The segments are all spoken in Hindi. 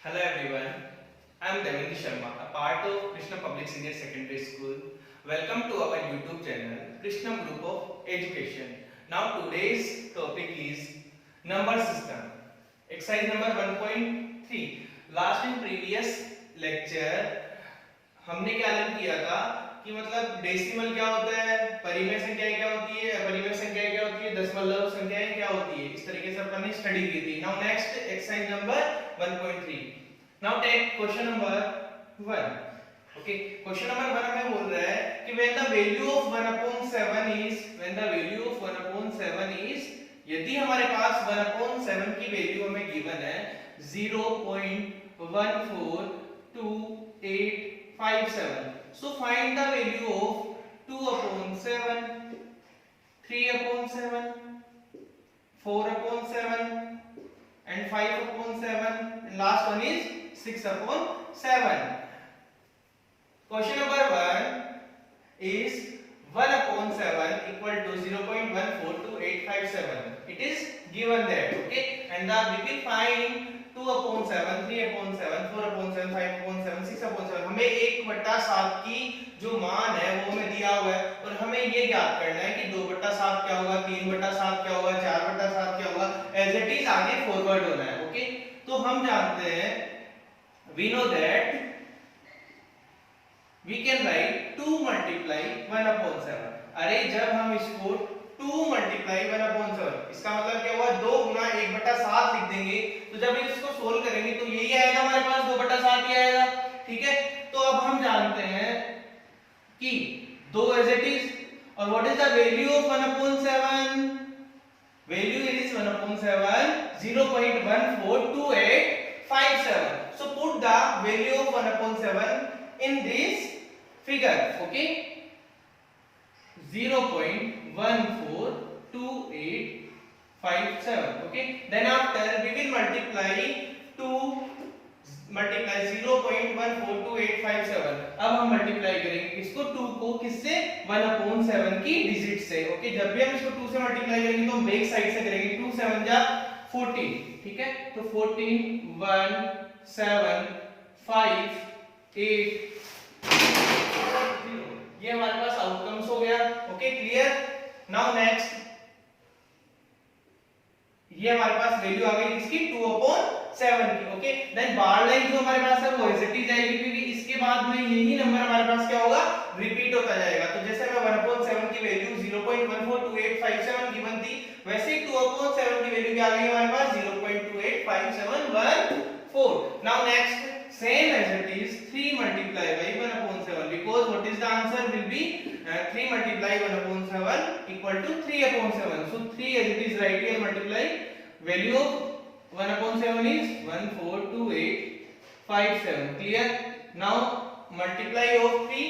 Hello everyone, I am Devendra Sharma, a part of Krishna Public Senior Secondary School. Welcome to our YouTube channel, Krishna Group of Education. Now today's topic is number system. Exercise number 1.3. Last in previous lecture हमने क्या लर्न किया था कि मतलब डेसिमल क्या होता है, परिमेय संख्याएं क्या होती है, अपरिमेय संख्याएं क्या होती है, दशमलव संख्याएं क्या होती है, इस तरीके से अपन ने स्टडी की थी. Now next exercise number 1.3. Now take question number 1. Okay, question number 1 हमें बोल रहा है कि when the value of 1/7 is, when the value of 1/7 is, यदि हमारे पास 1/7 की वैल्यू हमें गिवन है 0.142857. So find the value of 2/7, 3/7, 4/7 and 5/7, and last one is 6/7. Question number 1 is 1/7 equal to 0.142857. It is given that, okay, and we will find 2/7, 3/7, 4/7, 5/7, 6/7. हमें 1/7 की जो मान है वो हमें दिया हुआ है और हमें ये ज्ञात करना है कि 2/7 क्या होगा, 3/7 क्या होगा, 4/7 क्या होगा. एज इट इज आगे फॉरवर्ड होना है. ओके, तो हम जानते हैं, we know that we can write 2 multiply 1/7. अरे जब हम इसको 2 multiply 1/7, इसका मतलब क्या हुआ, 2 गुना 1/7 लिख देंगे. तो जब इसको सोल्व करेंगे तो यही आएगा हमारे पास, 2/7 ही आएगा. ठीक है, तो अब हम जानते हैं कि 2 एज इट इज, और what is the value of 1/7? Value is 1/7 0.142857. So put the value of 1/7 in this figure. Okay, 0.142857. okay, then after we will multiply 0.142857. अब हम मल्टीप्लाई करेंगे इसको 2 को किससे, 1/7 की डिजिट से. ओके, जब भी हम इसको 2 से मल्टीप्लाई करेंगे तो हम बैक साइड से करेंगे. 2 7 जा 14. ठीक है, तो 14 1 7 5 8 0. ये हमारे पास आउटकम्स हो गया. Okay, clear. नाउ नेक्स्ट, ये हमारे पास वैल्यू आ गई इसकी 2/7 की. ओके, देन बार लाइन जो हमारे पास है वो एज इट इज आएगी, क्योंकि इसके बाद में यही नंबर हमारे पास क्या होगा, रिपीट होता जाएगा. तो जैसे हमें 1/7 की वैल्यू 0.142857 गिवन थी, वैसे ही 2/7 की वैल्यू क्या आ गई हमारे पास, 0.285714. Now next, same as it is 3 multiply by 1/7, because what is the answer will be 3 multiply 1/7 equal to 3/7. So 3 as it is right here, multiply value of 1/7 is 142857. clear. Now multiply of 3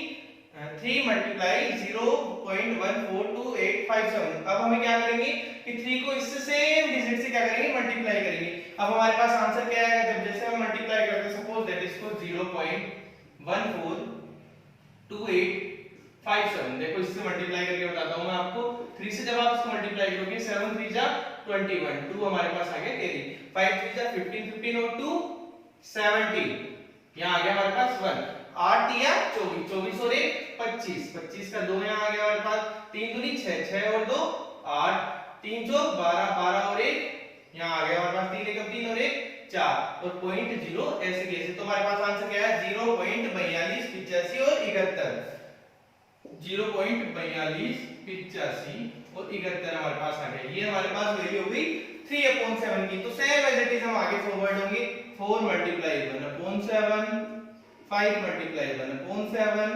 multiply 0.142857. अब हमें क्या करेंगे कि 3 को इससे सेम डिजिट से क्या करेंगे, मल्टीप्लाई करेंगे. अब हमारे पास आंसर क्या आएगा, जब जैसे हम मल्टीप्लाई करते हैं, सपोज दैट इसको 0.142857. देखो इससे मल्टीप्लाई करके बताता हूं मैं आपको. 3 से जब आप इसको मल्टीप्लाई करोगे, 7 3 जा 21, 2 हमारे पास आ गया कैरी, 5 3 जा 15, 15 और 2 17, यहां आ गया हमारे पास 1, 8 या 24, 24 और 1 25, 25 का 2 यहां आ गया हमारे पास, 3 दूनी 6, 6 और 2 8, 3 चौक 12, 12 और 1 यहां आ गया हमारे पास, 3 एकम 3 और 1 4 और पॉइंट 0 ऐसे कैसे. तो हमारे पास आंसर क्या है, 0.4285 और 71. 0.4285 और 71 हमारे पास आ गया. ये हमारे पास वैल्यू हुई 3/7 की. तो सेम एज इट इज हम आगे फॉरवर्ड होंगे. 4 multiply 1/7, 5 multiply 1/7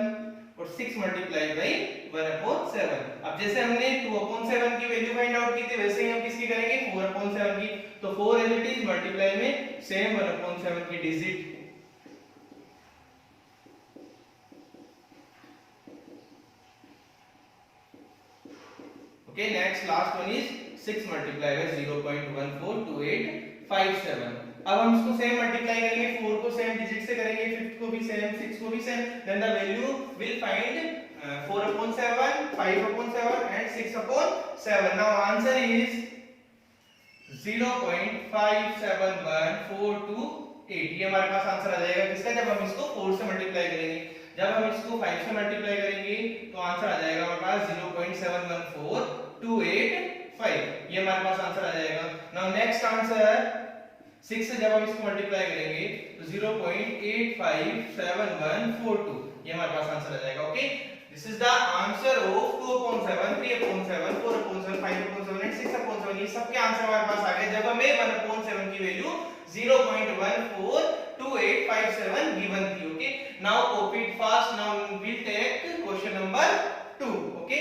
और 6 multiply by 1/7. अब जैसे हमने 2/7 की वैल्यू फाइंड आउट की थी, वैसे ही हम किसकी करेंगे, 4/7 की. तो 4 एज इट इज मल्टीप्लाई में सेम 1/7 की digit. Okay, next last one is 6 multiply by 0.142857. अब हम इसको सेम मल्टीप्लाई करेंगे, 4 को सेम डिजिट से करेंगे, 5 को भी सेम, 6 को भी same. Then the value will find 4/7, 5/7 and 6/7. Now answer is 0.57142 8, ये हमारे पास आंसर आ जाएगा किसका, जब हम इसको 4 से मल्टीप्लाई करेंगे। जब हम इसको 5 से मल्टीप्लाई करेंगे तो आंसर आ जाएगा हमारे पास 0.71428 ये हमारे पास आंसर आ जाएगा। नाउ नेक्स्ट आंसर 6 से जब हम इसको मल्टीप्लाई करेंगे तो 0.857142 ये हमारे पास आंसर आ जाएगा। Okay, this is the answer of 2/7, 3/7, 4/7, 5/7 and 6/7। ये सबके आंसर हमारे पास आ गए जब हमें 1/7 की वैल्यू 0.142857 गिवन थी। Okay, now copy it fast. Now we will take question number 2। Okay,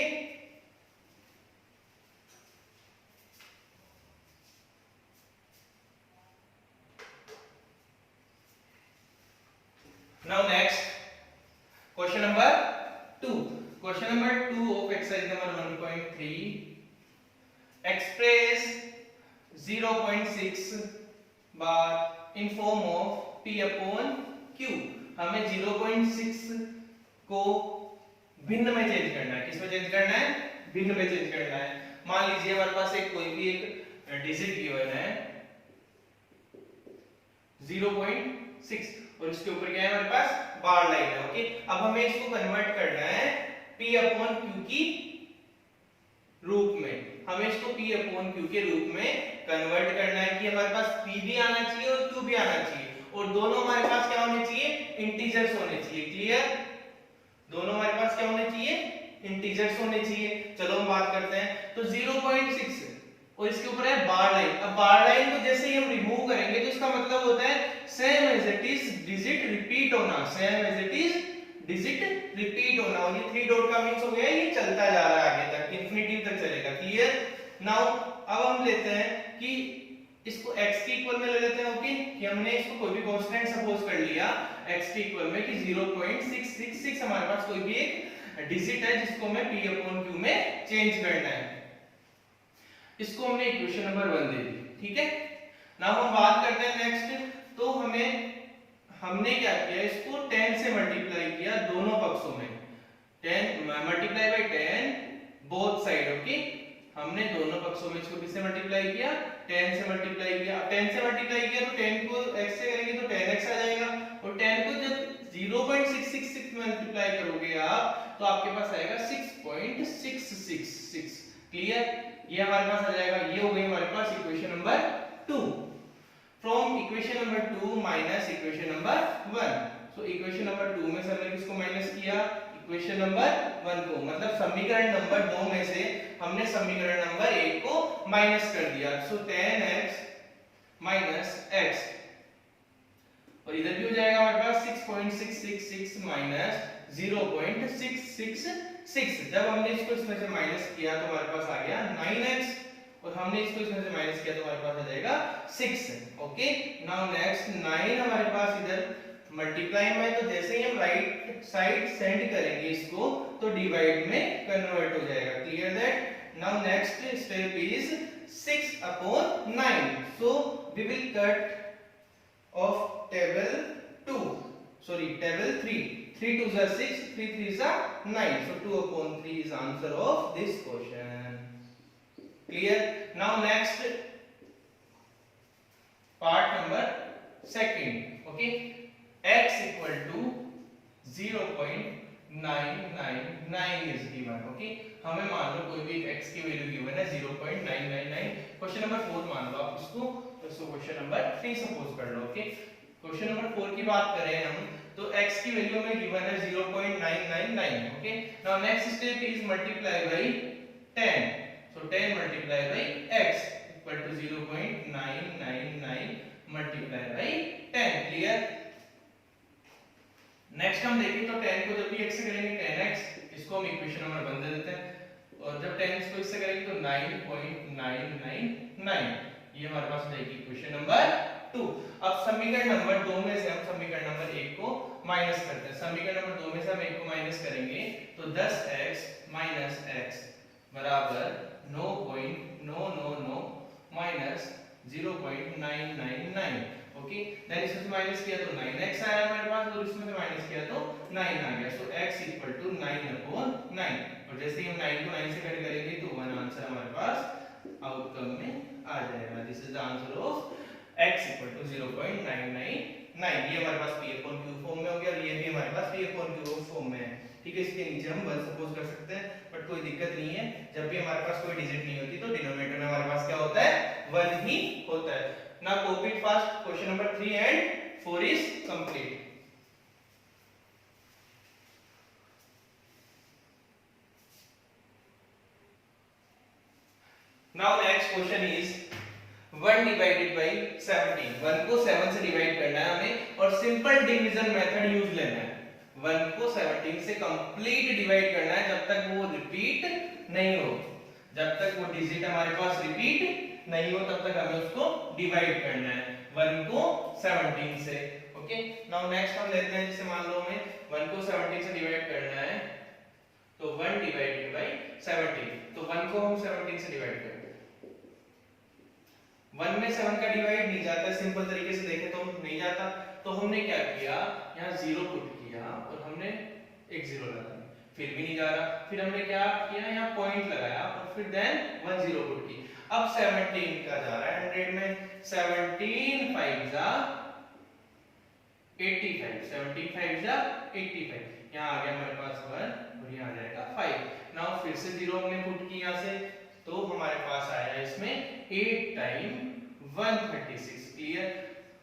now next question number 2 of exercise number 1.3, express 0.6 bar in form of p upon q। हमें 0.6 को भिन्न में चेंज करना है। किसमें चेंज करना है, भिन्न में चेंज करना है। मान लीजिए हमारे पास एक कोई भी एक डिजिट गिवन है 0.6 और इसके ऊपर क्या है हमारे पास, बार लाइन है। ओके, अब हमें इसको कन्वर्ट करना है p अपॉन q की रूप में। हमें इसको p अपॉन q के रूप में कन्वर्ट करना है कि हमारे पास p भी आना चाहिए और q भी आना चाहिए, और दोनों हमारे पास क्या होने चाहिए, इंटीजर्स होने चाहिए। क्लियर, दोनों हमारे पास क्या होने चाहिए, इंटीजर्स होने चाहिए। चलो हम बात करते हैं। तो 0.6 और इसके ऊपर है बार लाइन। अब बार लाइन को जैसे ही हम रिमूव करेंगे तो इसका मतलब होता है same as it is digit repeat होना, same as it is digit repeat होना। और ये 3 डॉट का मींस हो गया ये चलता जा रहा है आगे तक, इंफिनिटी तक चलेगा। क्लियर, नाउ अब हम लेते हैं कि इसको x के इक्वल में ले लेते हैं। ओके, कि हमने इसको कोई भी कांस्टेंट सपोज कर लिया x के इक्वल में कि 0.666 हमारे पास कोई भी एक डिजिट है जिसको हमें p अपॉन q में चेंज करना है। इसको हमने इक्वेशन नंबर 1 दे दी। ठीक है, नाउ हम बात करते हैं नेक्स्ट। तो हमने क्या किया, इसको 10 से मल्टीप्लाई किया दोनों पक्षों में, 10 multiply by 10 both side. Okay, हमने दोनों पक्षों में इसको किससे मल्टीप्लाई किया, 10 से मल्टीप्लाई किया। अब 10 से मल्टीप्लाई किया तो 10 को x से करेंगे तो 10x आ जाएगा, और 10 को जब 0.666 मल्टीप्लाई करोगे आप तो आपके पास आएगा 6.666। क्लियर, ये हमारे पास आ जाएगा। ये हो गई हमारे पास equation number 2। From equation number 2 minus equation number 1। So equation number 2 में से हमने किसको माइनस किया, इक्वेशन नंबर 1 को, मतलब समीकरण नंबर 2 में से हमने समीकरण नंबर 1 को माइनस कर दिया। सो 10x माइनस x, और इधर भी हो जाएगा हमारे पास 6.666 माइनस 0.666। जब हमने इसको इसमें से माइनस किया तो हमारे पास आ गया 9x, और हमने इसको इसमें से माइनस किया तो हमारे पास आ जाएगा 6। ओके, नाउ नेक्स्ट 9 हमारे पास इधर मल्टीप्लाई में, तो जैसे ही हम राइट साइड सेंड करेंगे इसको तो डिवाइड में कन्वर्ट हो जाएगा। Clear that, now next step is 6 upon 9। So we will cut off table 2, sorry table 3, 3 2s are 6, 3 3s are 9, so 2 upon 3 is answer of this question. Clear, now next part number 2. Okay, x equal to 0.999 is given. Okay, हमें मान लो कोई भी x की वैल्यू गिवन है 0.999। क्वेश्चन नंबर 4 मान लो आप इसको, तो क्वेश्चन नंबर 3 सपोज कर लो। ओके, क्वेश्चन नंबर 4 की बात करें हम तो x की वैल्यू में गिवन है 0.999। Okay, now next step is multiply by 10। So 10 multiply by x equal to 0.999 multiply by 10। Clear, next हम देखें तो 10 को जब भी x से करेंगे 10x, इसको हम इक्वेशन नंबर 1 दे देते हैं, और जब 10 को इससे करेंगे तो 9.999, ये हमारे पास रहेगी इक्वेशन नंबर 2। अब समीकरण नंबर 2 में से हम समीकरण नंबर 1 को माइनस करते हैं। समीकरण नंबर 2 में से हम 1 को माइनस करेंगे तो 10x माइनस x बराबर 9.999 माइनस 0.999। ओके, देन इसमें माइनस किया तो 9x आया हमारे पास, और इसमें से माइनस किया तो 9 आ गया। सो x इक्वल टू 9/9, और जैसे ही हम 9 को 9 से कट करेंगे तो 1 आंसर हमारे पास आउटकम में आ जाएगा। This is the answer of x equal to 0.999। ये हमारे पास p अपॉन q फॉर्म में हो गया और ये भी हमारे पास p अपॉन q फॉर्म में है। ठीक है, इसके नीचे हम 1 सपोज कर सकते हैं, बट कोई दिक्कत नहीं है। जब भी हमारे पास कोई डिजिट नहीं होती तो डिनोमिनेटर में हमारे पास क्या होता है, 1 ही होता है। Now copy it fast, question number 3 and 4 is complete. Now next question is 1 divided by 17। 1 को 7 से डिवाइड करना है हमें और सिंपल डिवीजन मेथड यूज लेना है। 1 को 17 से कंप्लीट डिवाइड करना है जब तक वो रिपीट नहीं हो, जब तक वो डिजिट हमारे पास रिपीट नहीं हो तब तक हमें उसको डिवाइड करना है 1 को 17 से। ओके, नाउ नेक्स्ट हम लेते हैं, जैसे मान लो हमें 1 को 17 से डिवाइड करना है तो 1 डिवाइडेड बाय 17, तो 1 को हम 17 से डिवाइड करेंगे। 1 में 7 का डिवाइड नहीं जाता, सिंपल तरीके से देखें तो नहीं जाता, तो हमने क्या किया, यहाँ 0 पुट किया और हमने एक 0 लगाया, फिर भी नहीं जा रहा, फिर हमने क्या किया, यहाँ पॉइंट लगाया और फिर देन 1 0 पुट की। अब 17 का जा रहा है 100 में, 17 5 जा 85, 17 5 जा 85, यहाँ आ गया हमारे पास 1 और यहाँ आ जाएगा 5। नाउ फिर से 0 हमने पुट की यहाँ से, तो हमारे पास आया इसमें 8 टाइम 136। क्लियर।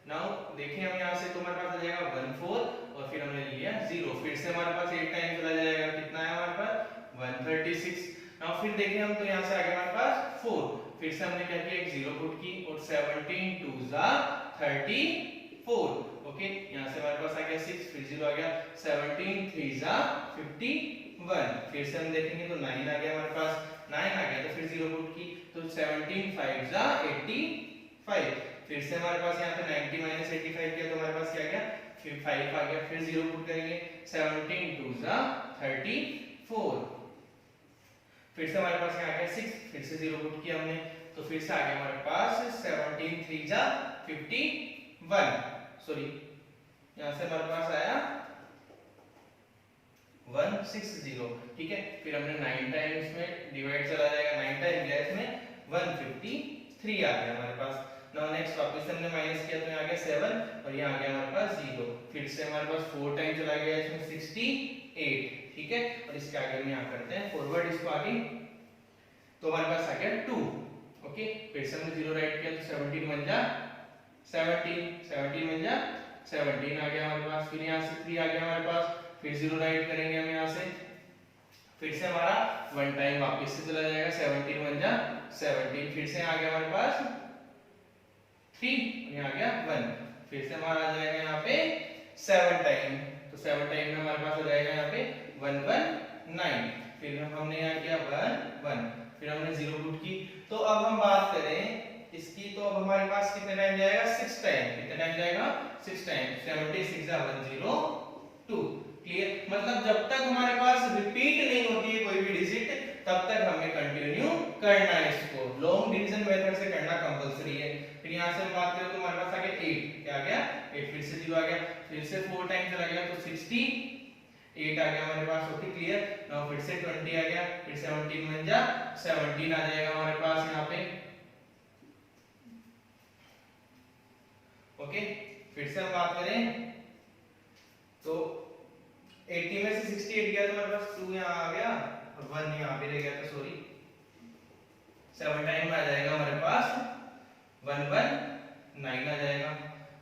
नाउ देखें हम यहाँ से, तो हमारे पास आ जाएगा 14 और फिर हमने लिया 0, फिर से हमारे पास 8 टाइम चला जाएगा, कितना है हमारे पास 136। नाउ फिर देखें हम, तो यहाँ से आ गया हमारे पास 4, फिर से हमने क्या किया, एक 0 पुट की और 17 2 जा 34। ओके, यहाँ से हमारे पास आ गया 6, फिर 0 आ गया, 17 3 जा 51, फिर से हम देखेंगे तो 9 आ गया हमारे पास, 9 आ गया तो फिर 0 पुट की, तो 17 5 जा 85, फिर से हमारे पास यहाँ पे 90 माइनस 85 किया तो हमारे पास क्या आ गया, फिर 5 आ गया, फिर 0 पुट करेंगे, 17 2 जा 34, फिर से हमारे पास यहाँ आ गया 6, फिर से 0 पुट किया हमने, तो फिर से आ गया हमारे पास 17 3 जा 51, सॉरी यहाँ से हमारे पास आया 160। ठीक है, फिर हमने 9 टाइम इसमें डिवाइड चला जाएगा, 9 टाइम गया इसमें 153 आ गया हमारे पास। नाउ नेक्स्ट वापस हमने माइनस किया तो यहाँ आ गया 7 और यहाँ आ गया हमारे पास 0, फिर से हमारे पास 4 टाइम चला गया इसमें 68। ठीक है, और इसके आगे हम यहाँ करते हैं फॉरवर्ड इसको आगे, तो हमारे पास आ गया 2। ओके, फिर से हमने 0 राइट किया तो 17 बन जा 17, 17 बन जा 17 आ गया हमारे पास, फिर यहाँ से 3 आ गया हमारे पास, फिर 0 राइट करेंगे हम यहाँ से, फिर से हमारा 1 टाइम वापस से चला जाएगा, 17 बन जा 17, फिर से आ गया हमारे पास 3 यहाँ आ गया 1, फिर से हमारा आ जाएगा यहाँ पे 7 टाइम, तो 7 टाइम में हमारे पास हो जाएगा यहाँ पे 119, फिर हमने यहाँ किया 1 1, फिर हमने 0 पुट की। तो अब हम बात करें इसकी, तो अब हमारे पास कितने टाइम जाएगा, 6 टाइम, कितने टाइम जाएगा 6 टाइम, 76 जा 102। क्लियर, मतलब जब तक हमारे पास रिपीट नहीं होती है कोई भी डिजिट तब तक हमें कंटिन्यू करना है इसको, लॉन्ग डिवीजन मेथड से करना कंपलसरी है। फिर यहाँ से हम बात करें तो हमारे पास आ गया 8, क्या आ गया 8, फिर से 0 आ गया, फिर से 4 टाइम चला गया तो 68 आ गया हमारे पास। Okay, clear. नाउ फिर से 20 आ गया, फिर 17 बन जा 17 आ जाएगा हमारे पास यहाँ पे। ओके, फिर से हम बात करें तो 80 में से 68 गया तो हमारे पास 2 यहाँ आ गया और 1 यहाँ पे रह गया, तो सॉरी 7 टाइम आ जाएगा हमारे पास 119 आ जाएगा।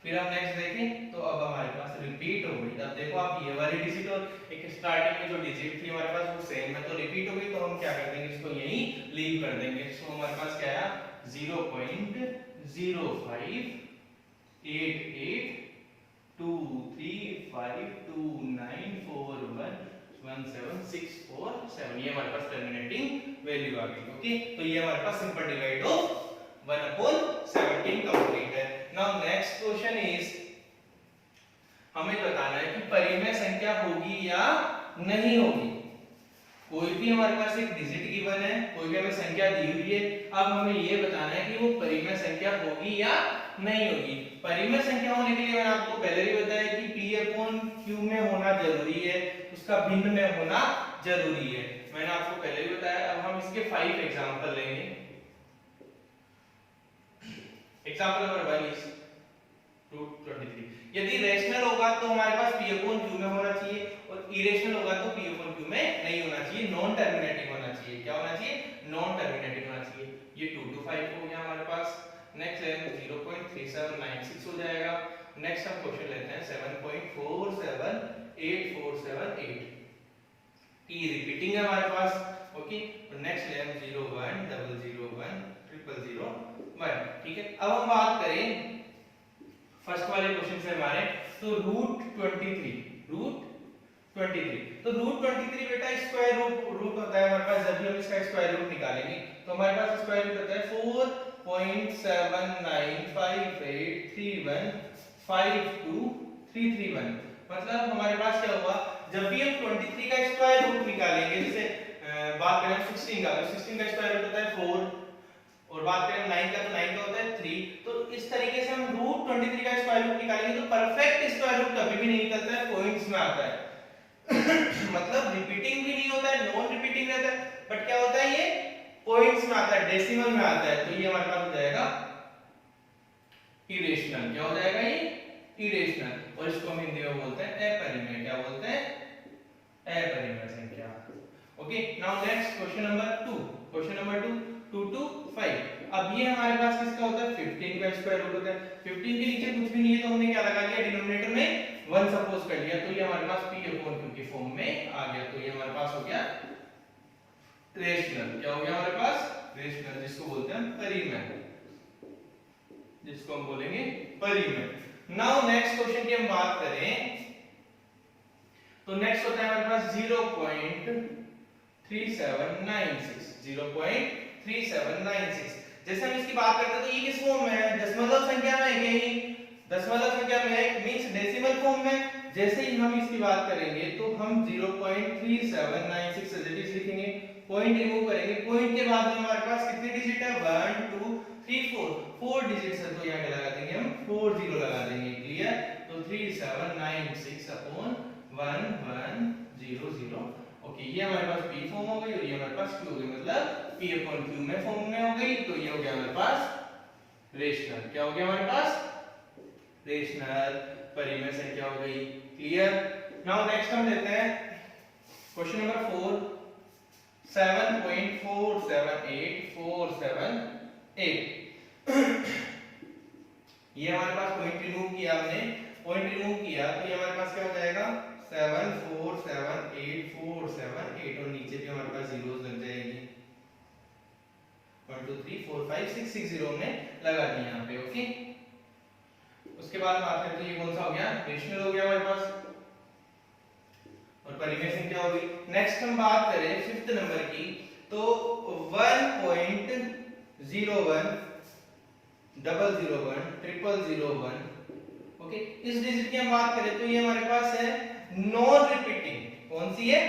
फिर हम नेक्स्ट देखें तो अब हमारे पास रिपीट हो गई, अब देखो आप ये वाली डिजिट और एक स्टार्टिंग में जो डिजिट थी हमारे पास वो सेम है, तो रिपीट हो गई, तो हम क्या कर देंगे, इसको यहीं लीव कर देंगे। सो हमारे पास क्या आया 0.058823529411764 ये हमारे पास टर्मिनेटिंग वैल्यू आ गई। ओके, तो ये हमारे पास सिंपल डिवाइड ऑफ 1/17 कंप्लीट है। नाउ नेक्स्ट क्वेश्चन इज, हमें बताना है कि परिमेय संख्या होगी या नहीं होगी। कोई भी हमारे पास एक डिजिट गिवन है, कोई भी हमें संख्या दी हुई है, अब हमें ये बताना है कि वो परिमेय संख्या होगी या नहीं होगी। परिमेय संख्या होने के लिए मैंने आपको पहले भी बताया कि P/Q में होना जरूरी है, उसका भिन्न में होना जरूरी है, मैंने आपको पहले भी बताया। अब हम इसके 5 एग्जांपल लेंगे। Example number 1 is root 23। यदि रेशनल होगा तो हमारे पास p अपॉन q में होना चाहिए, और इरेशनल होगा तो p अपॉन q में नहीं होना चाहिए, नॉन टर्मिनेटिंग होना चाहिए। क्या होना चाहिए? नॉन टर्मिनेटिंग होना चाहिए। ये 2 to 5 हो गया हमारे पास। नेक्स्ट है 0.3796 हो जाएगा। नेक्स्ट हम क्वेश्चन लेते हैं 7.478478। t रिपीटिंग है हमारे पास, ओके। और नेक्स्ट ले हम 010010001, ठीक है। अब हम बात करें फर्स्ट वाले क्वेश्चन से हमारे, तो रूट 23, तो रूट 23 बेटा स्क्वायर रूट होता है हमारे पास। जब भी हम इसका स्क्वायर रूट निकालेंगे तो हमारे पास स्क्वायर रूट होता है 4.7958315231। मतलब हमारे पास क्या हुआ, जब भी हम 23 का स्क्वायर रूट निकालेंगे, जैसे बात करें 16 का, तो 16 का स्क्वायर रूट होता है 4, और बात करें 9 का, तो 9 का होता है 3। तो इस तरीके से हम रूट 23 का स्क्वायर रूट निकालेंगे तो परफेक्ट स्क्वायर रूट कभी भी नहीं निकलता है, पॉइंट्स में आता है। मतलब रिपीटिंग भी नहीं होता है, नॉन रिपीटिंग रहता है, बट क्या होता है, ये पॉइंट्स में आता है, डेसिमल में आता है। तो ये हमारे पास हो जाएगा इरेशनल। क्या हो जाएगा? ये इरेशनल। और इसको हम हिंदी में बोलते हैं अपरिमेय। क्या बोलते हैं? अपरिमेय संख्या। Okay, now next question number 2। Question number 2, 2 to 5। अब ये हमारे पास किसका होता है? 15 का स्क्वायर रूट होता है। 15 के नीचे कुछ भी नहीं है तो हमने क्या लगा लिया, डिनोमिनेटर में 1 सपोज कर लिया, तो ये हमारे पास p अपॉन q के फॉर्म में आ गया। तो ये हमारे पास हो गया रेशनल। क्या हो गया हमारे पास? रेशनल, जिसको बोलते हैं परिमेय, जिसको हम बोलेंगे परिमेय। नाउ नेक्स्ट क्वेश्चन की हम बात करें, तो नेक्स्ट होता है हमारे पास 0.3796। जैसे हम इसकी बात करते हैं तो ये किस फॉर्म में है? दशमलव संख्या में है क्या? ये दशमलव संख्या में है, मींस डेसिमल फॉर्म में। जैसे ही हम इसकी बात करेंगे तो हम 0.3796 एज इट इज लिखेंगे, पॉइंट रिमूव करेंगे, पॉइंट के बाद हमारे पास कितने डिजिट है? 1 2 3 4 डिजिट्स है, तो यहाँ क्या लगा देंगे हम? 40 लगा देंगे। क्लियर? तो 3796 अपॉन 1100। ओके, ये हमारे पास p फॉर्म हो गई और ये हमारे पास q हो गई, मतलब p अपॉन q में फॉर्म में हो गई। तो ये हो गया हमारे पास रेशनल। क्या हो गया हमारे पास? रेशनल परिमेय संख्या हो गई। क्लियर? नाउ नेक्स्ट हम लेते हैं क्वेश्चन नंबर 4, 7.478478। ये हमारे पास पॉइंट रिमूव किया हमने, पॉइंट रिमूव किया तो ये हमारे पास क्या हो जाएगा? 7478478, और नीचे भी हमारे पास जीरोस लग जाएगी। 1 2 3 4 5 6 6 जीरो हमने लगा दी यहाँ पे। ओके, उसके बाद बात करते हैं ये कौन सा हो गया? रेशनल हो गया हमारे पास, और परिमेय संख्या हो गई। नेक्स्ट हम बात करें 5th नंबर की, तो 1.01001001001। ओके, इस डिजिट की हम बात करें तो ये हमारे पास है नॉन रिपीटिंग। कौन सी है?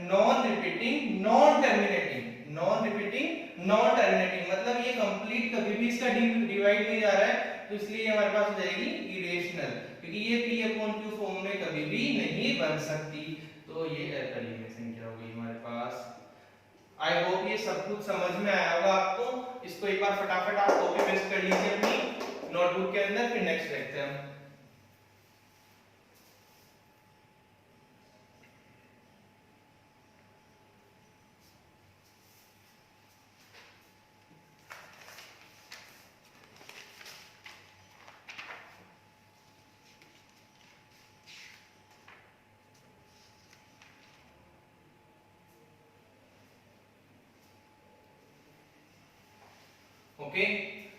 Non repeating, non terminating. Non repeating, non terminating, मतलब ये कंप्लीट कभी भी इसका डिवाइड नहीं जा रहा है, तो इसलिए हमारे पास हो जाएगी इरेशनल, क्योंकि ये p अपॉन q फॉर्म में कभी भी नहीं बन सकती। तो ये अपरिमेय संख्या हो गई हमारे पास। आई होप ये सब कुछ समझ में आया होगा आपको। इसको एक बार फटाफट आप कॉपी पेस्ट कर लीजिए अपनी नोटबुक के अंदर, फिर नेक्स्ट देखते हैं हम। Okay,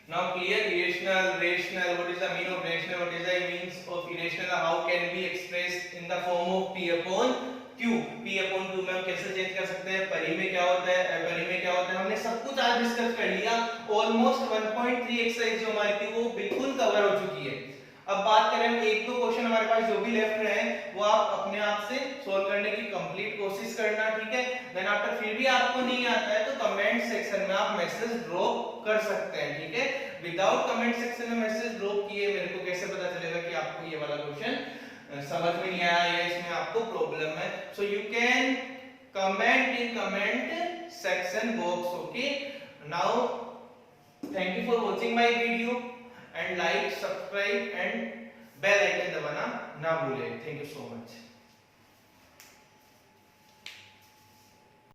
now clear? Irrational, rational, what is the meaning of rational, what is the means of irrational, how can be expressed in the form of p upon q? p upon q में हम कैसे चेंज कर सकते हैं? परिमेय क्या होता है, अपरिमेय क्या होता है, हमने सब कुछ आज डिस्कस कर लिया। ऑलमोस्ट 1.3 एक्सरसाइज जो हमारी थी वो बिल्कुल कवर हो चुकी है। अब बात करें हम 1-2 क्वेश्चन हमारे पास जो भी लेफ्ट रहे वो आप अपने आप से सॉल्व करने की कंप्लीट कोशिश करना, ठीक है। देन आफ्टर फिर भी आपको नहीं आता है तो कमेंट सेक्शन में आप मैसेज ड्रॉप कर सकते हैं, ठीक है। विदाउट कमेंट सेक्शन में मैसेज ड्रॉप किए मेरे को कैसे पता चलेगा कि आपको ये वाला क्वेश्चन समझ में नहीं आया या इसमें आपको प्रॉब्लम है? So you can comment in comment section box. Okay, now thank you for watching my video and like, subscribe and bell icon दबाना ना भूलें। Thank you so much.